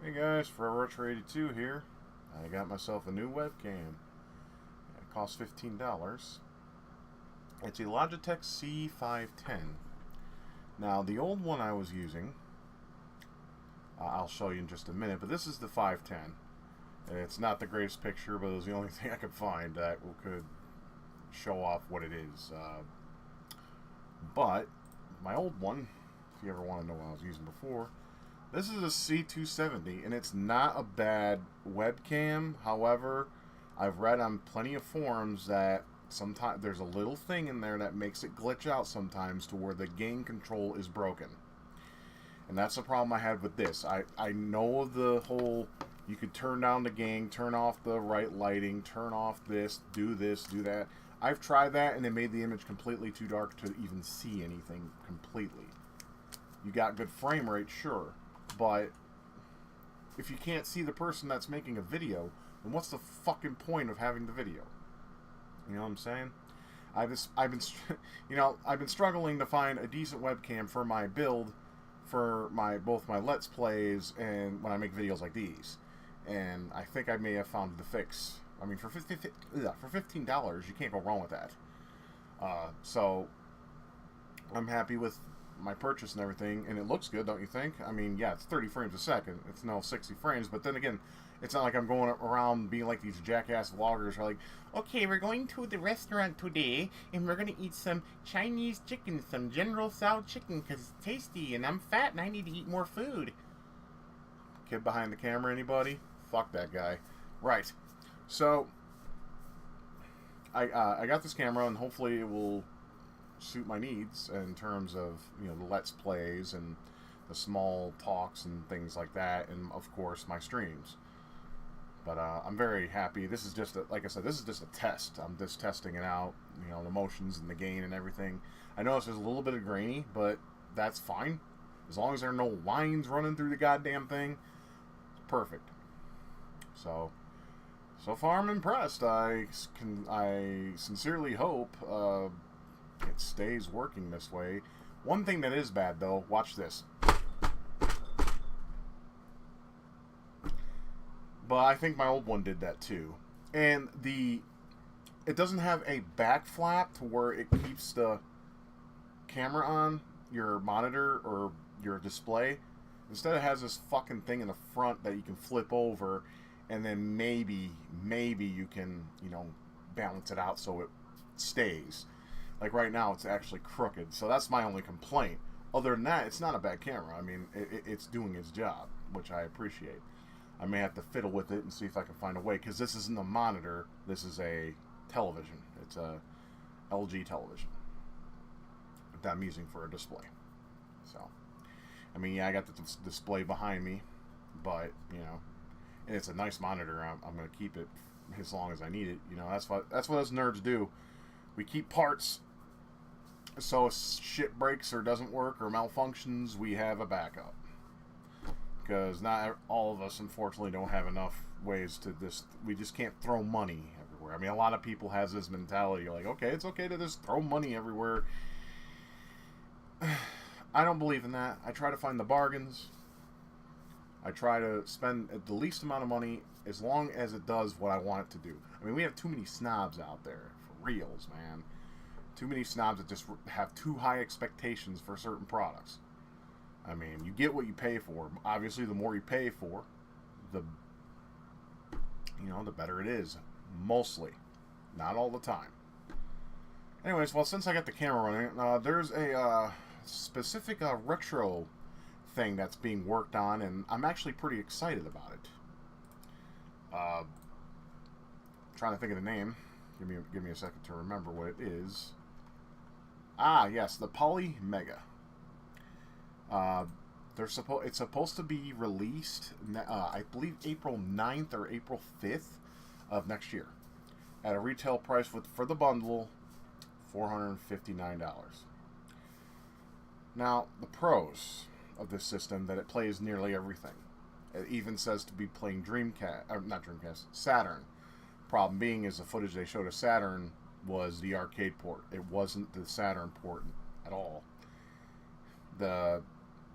Hey guys, Forever82 here. I got myself a new webcam. It costs $15. It's a Logitech C510. Now, the old one I was using, I'll show you in just a minute, but this is the 510. It's not the greatest picture, but it was the only thing I could find that could show off what it is. But my old one, if you ever want to know what I was using before, this is a C270, and it's not a bad webcam. However, I've read on plenty of forums that sometimes there's a little thing in there that makes it glitch out sometimes to where the gain control is broken. And that's the problem I had with this. I know the whole, you could turn down the gain, turn off the right lighting, turn off this, do that. I've tried that, and it made the image completely too dark to even see anything completely. You got good frame rate, sure. But if you can't see the person that's making a video, then what's the fucking point of having the video? You know what I'm saying? I've been struggling to find a decent webcam for my build, for both my Let's Plays and when I make videos like these. And I think I may have found the fix. I mean, for $15, you can't go wrong with that. So I'm happy with my purchase and everything, and it looks good, don't you think? I mean, yeah, it's 30 frames a second. It's no 60 frames, but then again, it's not like I'm going around being like these jackass vloggers who are like, okay, we're going to the restaurant today, and we're going to eat some Chinese chicken, some General Tso chicken, because it's tasty, and I'm fat, and I need to eat more food. Kid behind the camera, anybody? Fuck that guy. Right. So, I got this camera, and hopefully it will suit my needs in terms of, you know, the Let's Plays and the small talks and things like that, and of course my streams. But I'm very happy. This is just like I said, this is just a test. I'm just testing it out, you know, the motions and the gain and everything. I notice there's a little bit of grainy, but that's fine as long as there are no lines running through the goddamn thing. It's perfect. So far I'm impressed. I sincerely hope it stays working this way. One thing that is bad, though, watch this. But I think my old one did that too. And it doesn't have a back flap to where it keeps the camera on your monitor or your display. Instead, it has this fucking thing in the front that you can flip over, and then maybe you can, you know, balance it out so it stays. Like right now, it's actually crooked, so that's my only complaint. Other than that, it's not a bad camera. I mean, it's doing its job, which I appreciate. I may have to fiddle with it and see if I can find a way, because this isn't a monitor. This is a television. It's a LG television that I'm using for a display. So, I mean, yeah, I got the display behind me, but, you know, and it's a nice monitor. I'm going to keep it as long as I need it. You know, that's what us nerds do. We keep parts, so if shit breaks or doesn't work or malfunctions, we have a backup. Because not all of us, unfortunately, don't have enough ways to we just can't throw money everywhere. I mean, a lot of people have this mentality, like, okay, it's okay to just throw money everywhere. I don't believe in that. I try to find the bargains. I try to spend the least amount of money as long as it does what I want it to do. I mean, we have too many snobs out there. Reels, man. Too many snobs that just have too high expectations for certain products. I mean, you get what you pay for. Obviously, the more you pay for, the better it is. Mostly. Not all the time. Anyways, well, since I got the camera running, there's a specific retro thing that's being worked on, and I'm actually pretty excited about it. Trying to think of the name. Give me a second to remember what it is. Ah, yes, the polymega. It's supposed to be released, I believe, April 9th or April 5th of next year, at a retail price for the bundle, $459. Now, the pros of this system, that it plays nearly everything. It even says to be playing Saturn. Problem being is the footage they showed of Saturn was the arcade port. It wasn't the Saturn port at all. The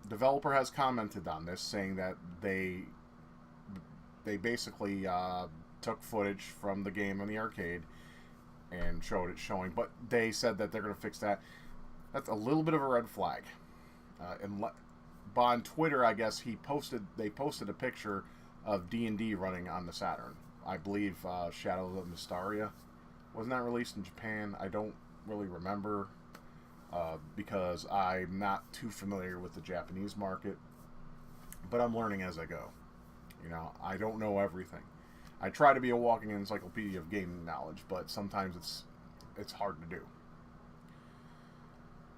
developer has commented on this, saying that they they basically took footage from the game in the arcade and showed it showing, but they said that they're going to fix that. That's a little bit of a red flag. But on Twitter, I guess they posted a picture of D&D running on the Saturn. I believe Shadow of Mysteria. Wasn't that released in Japan? I don't really remember because I'm not too familiar with the Japanese market. But I'm learning as I go. You know, I don't know everything. I try to be a walking encyclopedia of gaming knowledge, but sometimes it's hard to do.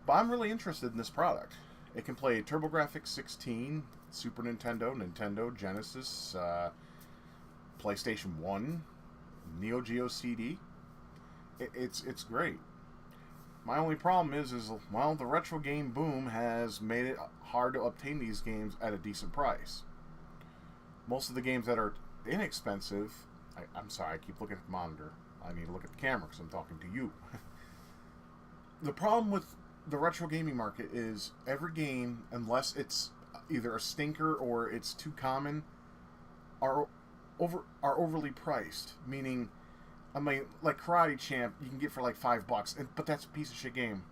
But I'm really interested in this product. It can play TurboGrafx 16, Super Nintendo, Nintendo, Genesis, PlayStation 1, Neo Geo CD. It's great. My only problem is well, the retro game boom has made it hard to obtain these games at a decent price. Most of the games that are inexpensive, I'm sorry, I keep looking at the monitor. I need to look at the camera because I'm talking to you. The problem with the retro gaming market is every game, unless it's either a stinker or it's too common, are overly priced. Meaning, I mean, like Karate Champ, you can get for like $5, but that's a piece of shit game,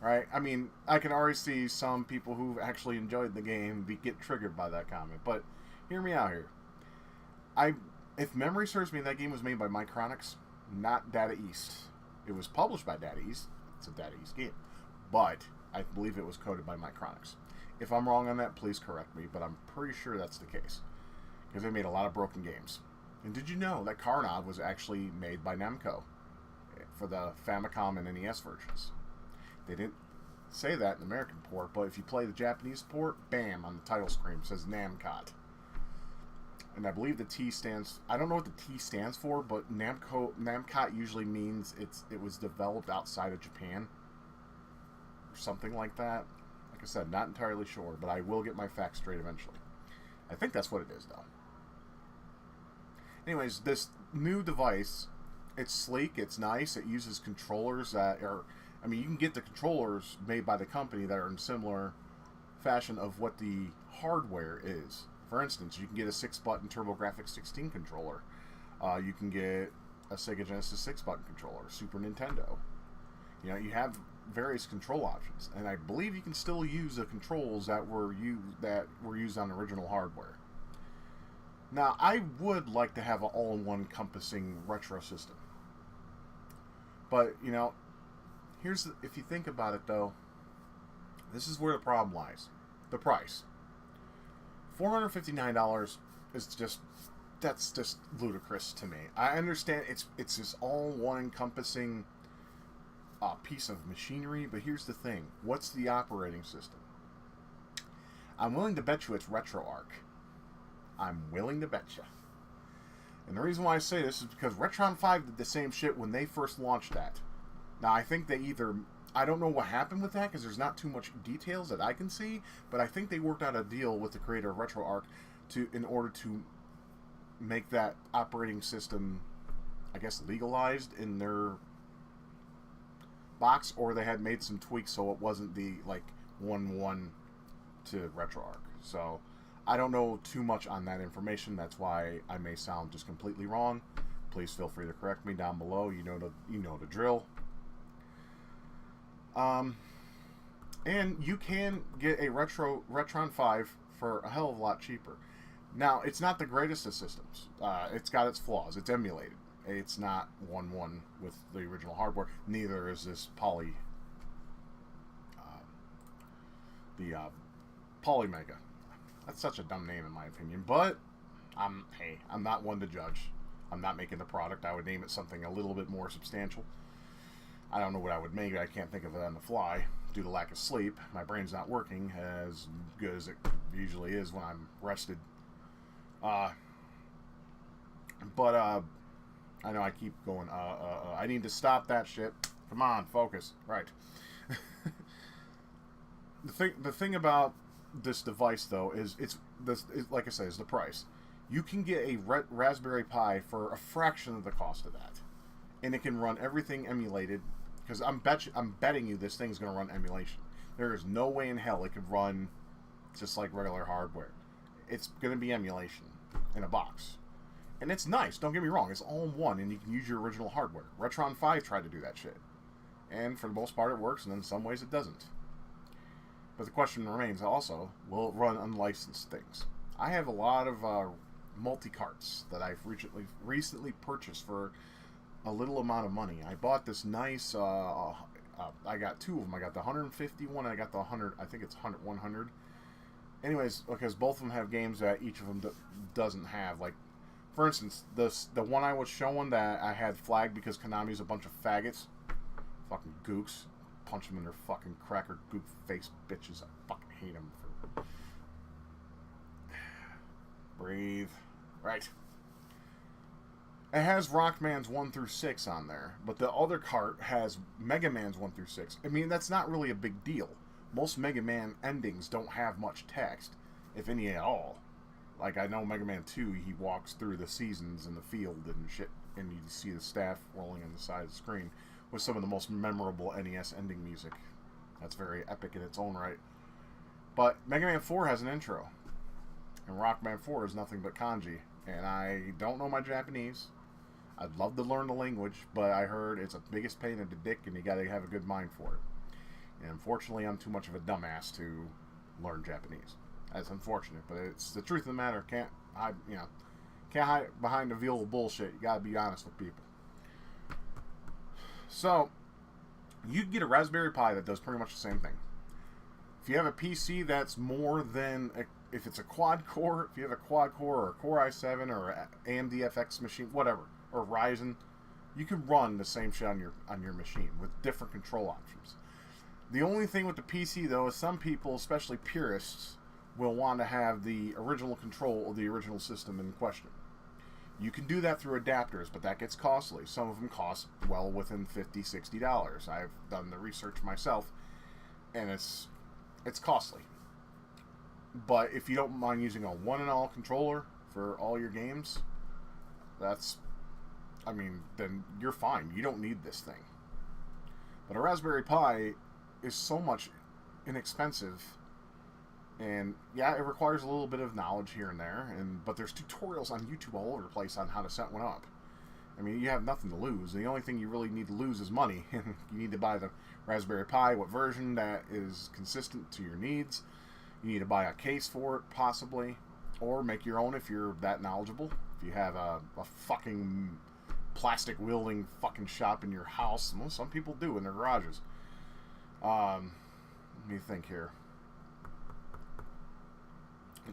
right? I mean, I can already see some people who've actually enjoyed the game get triggered by that comment. But hear me out here. If memory serves me, that game was made by Micronix, not Data East. It was published by Data East. It's a Data East game, but I believe it was coded by Micronix. If I'm wrong on that, please correct me, but I'm pretty sure that's the case because they made a lot of broken games. And did you know that Karnov was actually made by Namco for the Famicom and NES versions? They didn't say that in the American port, but if you play the Japanese port, bam, on the title screen says Namcot. And I believe the T stands, I don't know what the T stands for, but Namcot usually means it was developed outside of Japan. Or something like that. Like I said, not entirely sure, but I will get my facts straight eventually. I think that's what it is, though. Anyways, this new device, it's sleek, it's nice, it uses controllers that are, I mean, you can get the controllers made by the company that are in similar fashion of what the hardware is. For instance, you can get a 6-button TurboGrafx 16 controller. You can get a Sega Genesis 6-button controller, Super Nintendo. You know, you have various control options, and I believe you can still use the controls that were used on original hardware. Now, I would like to have an all-in-one encompassing retro system. But, you know, if you think about it, though, this is where the problem lies. The price. $459 is that's just ludicrous to me. I understand it's this all-one encompassing piece of machinery, but here's the thing. What's the operating system? I'm willing to bet you it's RetroArch. I'm willing to bet you. And the reason why I say this is because Retron 5 did the same shit when they first launched that. Now, I think they I don't know what happened with that because there's not too much details that I can see, but I think they worked out a deal with the creator of RetroArch in order to make that operating system, I guess, legalized in their box, or they had made some tweaks so it wasn't the, like, 1-1 to RetroArch. So, I don't know too much on that information. That's why I may sound just completely wrong. Please feel free to correct me down below. You know the drill. And you can get a Retron 5 for a hell of a lot cheaper. Now, it's not the greatest of systems. It's got its flaws. It's emulated. It's not 1-1 with the original hardware. Neither is this polymega. That's such a dumb name in my opinion, but hey, I'm not one to judge. I'm not making the product. I would name it something a little bit more substantial. I don't know what I would make. I can't think of it on the fly due to lack of sleep. My brain's not working as good as it usually is when I'm rested. But I know I keep going. I need to stop that shit. Come on, focus. Right. The thing about this device, though, is like I say, is the price. You can get a Raspberry Pi for a fraction of the cost of that, and it can run everything emulated. Because I'm betting you this thing's going to run emulation. There is no way in hell it could run just like regular hardware. It's going to be emulation in a box. And it's nice, don't get me wrong, it's all in one, and you can use your original hardware. Retron 5 tried to do that shit. And for the most part it works, and in some ways it doesn't. But the question remains also, will it run unlicensed things? I have a lot of multi-carts that I've recently purchased for a little amount of money. I bought this nice, I got two of them. I got the 150 one, and I got the 100, I think it's 100. Anyways, because both of them have games that each of them doesn't have. Like, for instance, the one I was showing that I had flagged because Konami's a bunch of faggots. Fucking gooks. Punch them in their fucking cracker gook face bitches. I fucking hate them for... Breathe. Right. It has Rockman's 1 through 6 on there, but the other cart has Mega Man's 1 through 6. I mean, that's not really a big deal. Most Mega Man endings don't have much text, if any at all. Like, I know Mega Man 2, he walks through the seasons in the field and shit, and you see the staff rolling on the side of the screen with some of the most memorable NES ending music. That's very epic in its own right. But Mega Man 4 has an intro, and Rockman 4 is nothing but kanji, and I don't know my Japanese. I'd love to learn the language, but I heard it's the biggest pain in the dick, and you gotta have a good mind for it. And unfortunately, I'm too much of a dumbass to learn Japanese. That's unfortunate, but it's the truth of the matter. Can't hide behind the veil of bullshit. You gotta be honest with people. So, you can get a Raspberry Pi that does pretty much the same thing. If you have a PC that's more than, if it's a quad core, if you have a quad core or a Core i7 or an AMD FX machine, whatever, or Ryzen, you can run the same shit on your machine with different control options. The only thing with the PC, though, is some people, especially purists, will want to have the original control of the original system in question. You can do that through adapters, but that gets costly. Some of them cost well within $50, $60. I've done the research myself, and it's costly. But if you don't mind using a one-and-all controller for all your games, then you're fine. You don't need this thing. But a Raspberry Pi is so much inexpensive, and yeah, it requires a little bit of knowledge here and there, but there's tutorials on YouTube all over the place on how to set one up. I mean, you have nothing to lose. The only thing you really need to lose is money. You need to buy the Raspberry Pi, what version that is consistent to your needs. You need to buy a case for it, possibly, or make your own if you're that knowledgeable. If you have a fucking plastic-wielding fucking shop in your house, well, some people do in their garages. Let me think here.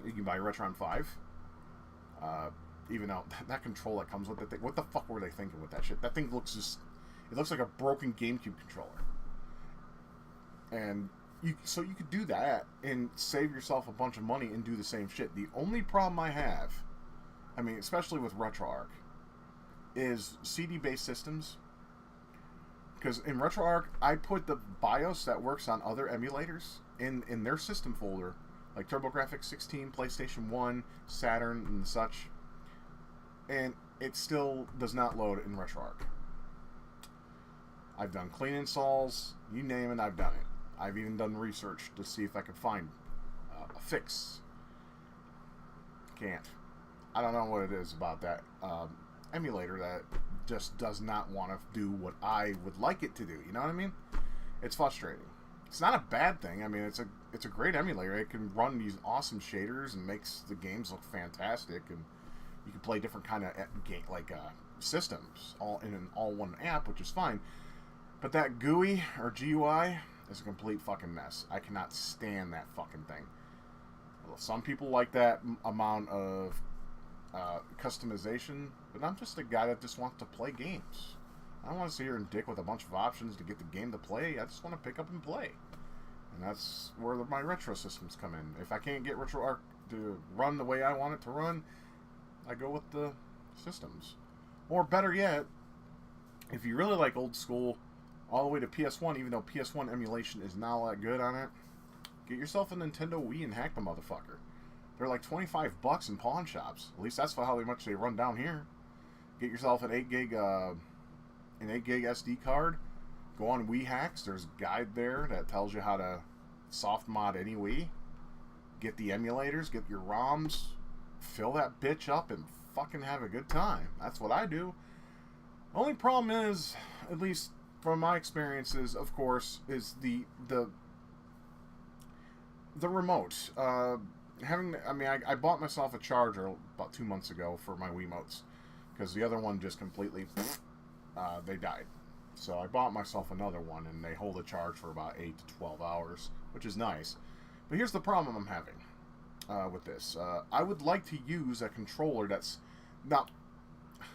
You can buy Retron 5. Even though that control that comes with the thing, what the fuck were they thinking with that shit? That thing looks it looks like a broken GameCube controller. And so you could do that and save yourself a bunch of money and do the same shit. The only problem I have, I mean, especially with RetroArch, is CD-based systems. Because in RetroArch, I put the BIOS that works on other emulators in their system folder, like TurboGrafx 16, PlayStation 1, Saturn, and such, and it still does not load in RetroArch. I've done clean installs, you name it, I've done it. I've even done research to see if I could find a fix. Can't. I don't know what it is about that emulator that just does not want to do what I would like it to do. You know what I mean? It's frustrating. It's not a bad thing. I mean, it's a great emulator. It can run these awesome shaders and makes the games look fantastic, and you can play different kind of systems all in an all-one app, which is fine. But that GUI or GUI is a complete fucking mess. I cannot stand that fucking thing. Well, some people like that amount of customization, but I'm just a guy that just wants to play games. I don't want to sit here and dick with a bunch of options to get the game to play. I just want to pick up and play. And that's where my retro systems come in. If I can't get RetroArch to run the way I want it to run, I go with the systems. Or better yet, if you really like old school, all the way to PS1, even though PS1 emulation is not all that good on it, get yourself a Nintendo Wii and hack the motherfucker. They're like $25 in pawn shops. At least that's how much they run down here. Get yourself an 8 gig SD card. Go on Wii Hacks. There's a guide there that tells you how to soft mod any Wii. Get the emulators. Get your ROMs. Fill that bitch up and fucking have a good time. That's what I do. Only problem is, at least from my experiences, of course, is the remote. I bought myself a charger about 2 months ago for my Wiimotes, because the other one just completely, they died. So I bought myself another one, and they hold a charge for about 8 to 12 hours, which is nice. But here's the problem I'm having with this. I would like to use a controller that's not...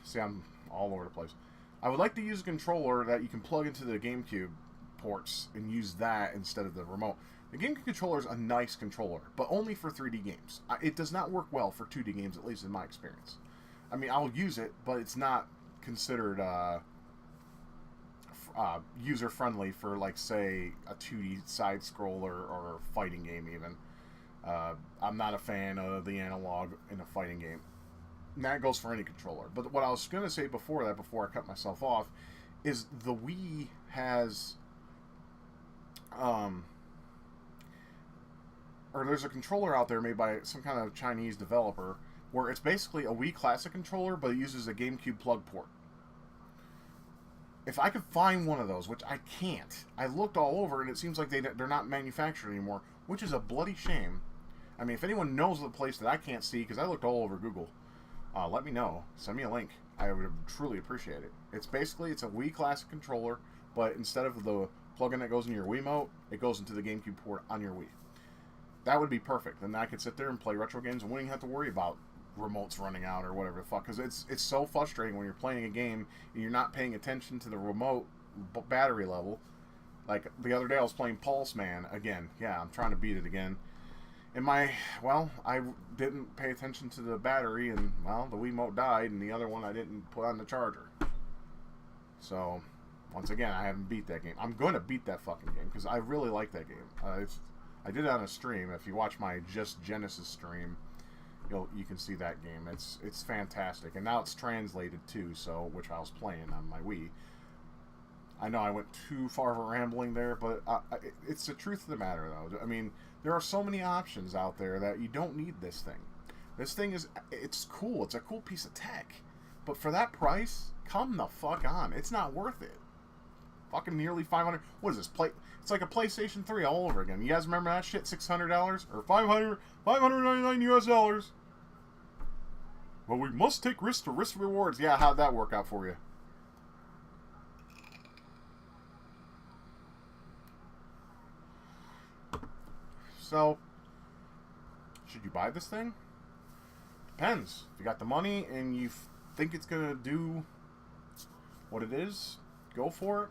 See, I'm all over the place. I would like to use a controller that you can plug into the GameCube ports and use that instead of the remote. The GameCube controller is a nice controller, but only for 3D games. It does not work well for 2D games, at least in my experience. I mean, I'll use it, but it's not considered user-friendly for, like, say, a 2D side-scroller or a fighting game, even. I'm not a fan of the analog in a fighting game. And that goes for any controller. But what I was going to say before that, before I cut myself off, is the Wii has... or there's a controller out there made by some kind of Chinese developer where it's basically a Wii Classic controller, but it uses a GameCube plug port. If I could find one of those, which I can't, I looked all over and it seems like they're not manufactured anymore, which is a bloody shame. I mean, if anyone knows of the place that I can't see, because I looked all over Google, let me know. Send me a link. I would truly appreciate it. It's basically, it's a Wii Classic controller, but instead of the plug-in that goes in your Wiimote, it goes into the GameCube port on your Wii. That would be perfect. Then I could sit there and play retro games and wouldn't even have to worry about remotes running out or whatever the fuck. Because it's so frustrating when you're playing a game and you're not paying attention to the remote battery level. Like the other day I was playing Pulse Man again. Yeah, I'm trying to beat it again. And I didn't pay attention to the battery and, well, the Wiimote died and the other one I didn't put on the charger. So, once again, I haven't beat that game. I'm going to beat that fucking game because I really like that game. I did it on a stream. If you watch my Just Genesis stream, you can see that game. It's fantastic, and now it's translated too. So, which I was playing on my Wii. I know I went too far of a rambling there, but it's the truth of the matter, though. I mean, there are so many options out there that you don't need this thing. This thing it's cool. It's a cool piece of tech, but for that price, come the fuck on. It's not worth it. Fucking nearly $500. What is this? It's like a PlayStation 3 all over again. You guys remember that shit? $600 or $599 US. Well, we must take risks to risk rewards. Yeah, how'd that work out for you? So, should you buy this thing? Depends. If you got the money and you think it's gonna do what it is, go for it.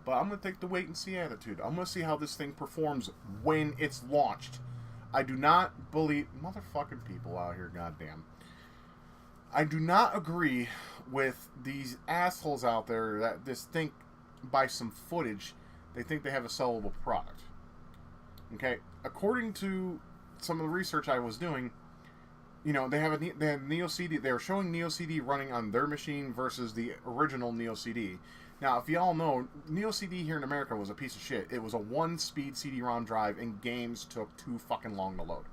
But I'm going to take the wait-and-see attitude. I'm going to see how this thing performs when it's launched. I do not believe... Motherfucking people out here, goddamn. I do not agree with these assholes out there that just think by some footage they think they have a sellable product. Okay? According to some of the research I was doing, they have Neo CD. They were showing Neo CD running on their machine versus the original Neo CD. Now, if y'all know, Neo CD here in America was a piece of shit. It was a one-speed CD-ROM drive, and games took too fucking long to load.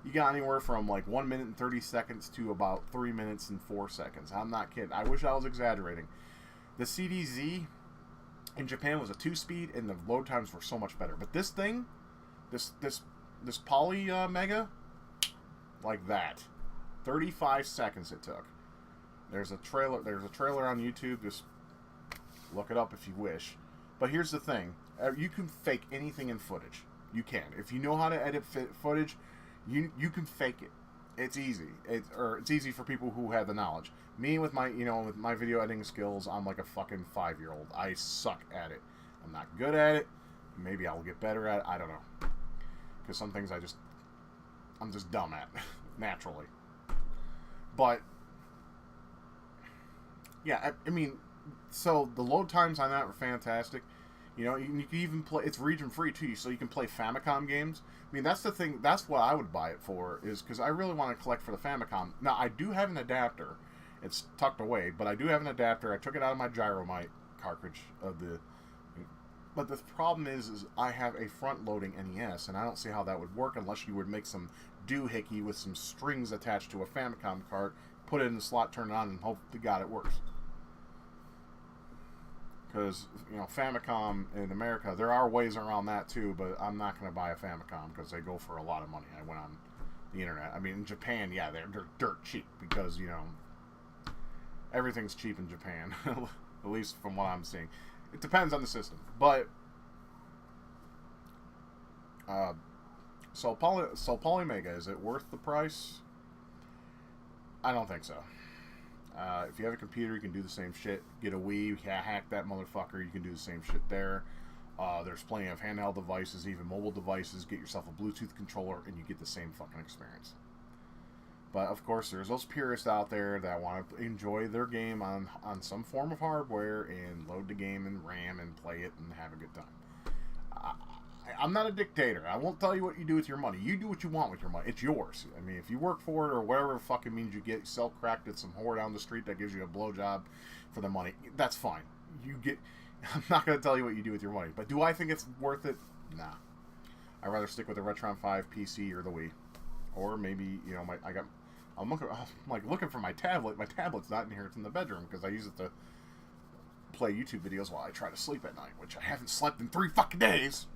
You got anywhere from like 1 minute and 30 seconds to about 3 minutes and 4 seconds. I'm not kidding. I wish I was exaggerating. The CDZ in Japan was a 2-speed, and the load times were so much better. But this thing, this polymega, like that, 35 seconds it took. There's a trailer on YouTube. Just look it up if you wish. But here's the thing. You can fake anything in footage. You can. If you know how to edit footage, you can fake it. It's easy. It's easy for people who have the knowledge. Me, with my video editing skills, I'm like a fucking 5-year-old. I suck at it. I'm not good at it. Maybe I'll get better at it. I don't know. Because some things I'm just dumb at, naturally. But, yeah, I mean... So the load times on that were fantastic. You can even play. It's region free too, so you can play Famicom games. I mean, that's the thing. That's what I would buy it for, is because I really want to collect for the Famicom. Now I do have an adapter. It's tucked away, but I do have an adapter. I took it out of my Gyromite cartridge of the But the problem is I have a front-loading NES, and I don't see how that would work unless you would make some doohickey with some strings attached to a Famicom cart, put it in the slot, turn it on, and hope to God it works. Because, you know, Famicom in America, there are ways around that too, but I'm not going to buy a Famicom because they go for a lot of money. I went on the internet. I mean, in Japan, yeah, they're dirt cheap because, you know, everything's cheap in Japan, at least from what I'm seeing. It depends on the system, but so polymega, is it worth the price? I don't think so. If you have a computer, you can do the same shit. Get a Wii, hack that motherfucker. You can do the same shit there. There's plenty of handheld devices, even mobile devices. Get yourself a Bluetooth controller, and you get the same fucking experience. But, of course, there's those purists out there that want to enjoy their game on some form of hardware and load the game and RAM and play it and have a good time. I'm not a dictator. I won't tell you what you do with your money. You do what you want with your money. It's yours. I mean, if you work for it or whatever fucking means you get sell cracked at some whore down the street that gives you a blowjob for the money, that's fine. I'm not going to tell you what you do with your money. But do I think it's worth it? Nah. I'd rather stick with the Retron 5 PC or the Wii. Or maybe, you know, I'm looking for my tablet. My tablet's not in here. It's in the bedroom because I use it to play YouTube videos while I try to sleep at night, which I haven't slept in 3 fucking days.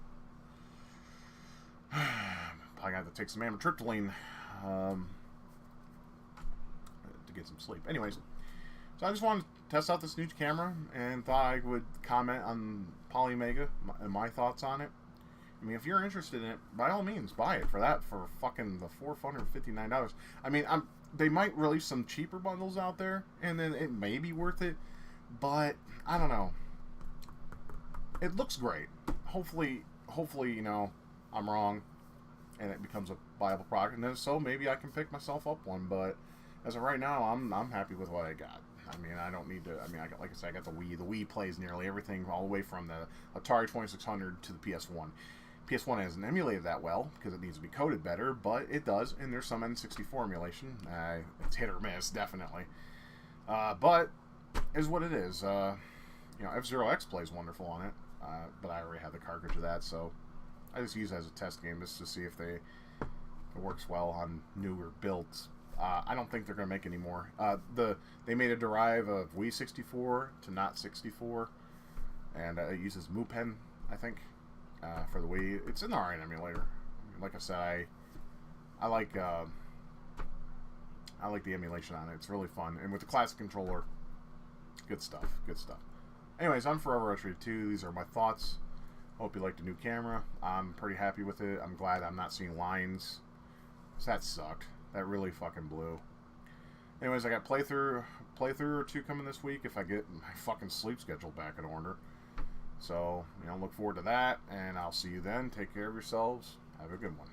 Probably got to take some amitriptyline to get some sleep. Anyways, so I just wanted to test out this new camera and thought I would comment on polymega and my thoughts on it. I mean, if you're interested in it, by all means, buy it for fucking the $459. I mean, they might release some cheaper bundles out there, and then it may be worth it, but I don't know. It looks great. Hopefully, you know, I'm wrong, and it becomes a viable product, and then so maybe I can pick myself up one. But as of right now, I'm happy with what I got. I mean, I don't need to. I mean, like I said, I got the Wii. The Wii plays nearly everything, all the way from the Atari 2600 to the PS1. PS1 hasn't emulated that well because it needs to be coded better, but it does, and there's some N64 emulation. It's hit or miss, definitely. But is what it is. You know, F-Zero X plays wonderful on it, but I already have the cartridge of that, so I just use it as a test game just to see if it works well on newer builds. I don't think they're going to make any more. They made a derive of Wii 64 to not 64, and it uses MuPen, I think. For the Wii, it's an alright emulator. Like I said, I like the emulation on it. It's really fun, and with the classic controller, good stuff. Anyways, I'm Forever Frustrated 2. These are my thoughts. Hope you liked the new camera. I'm pretty happy with it. I'm glad I'm not seeing lines. That sucked. That really fucking blew. Anyways, I got playthrough or 2 coming this week if I get my fucking sleep schedule back in order. So, you know, look forward to that, and I'll see you then. Take care of yourselves. Have a good one.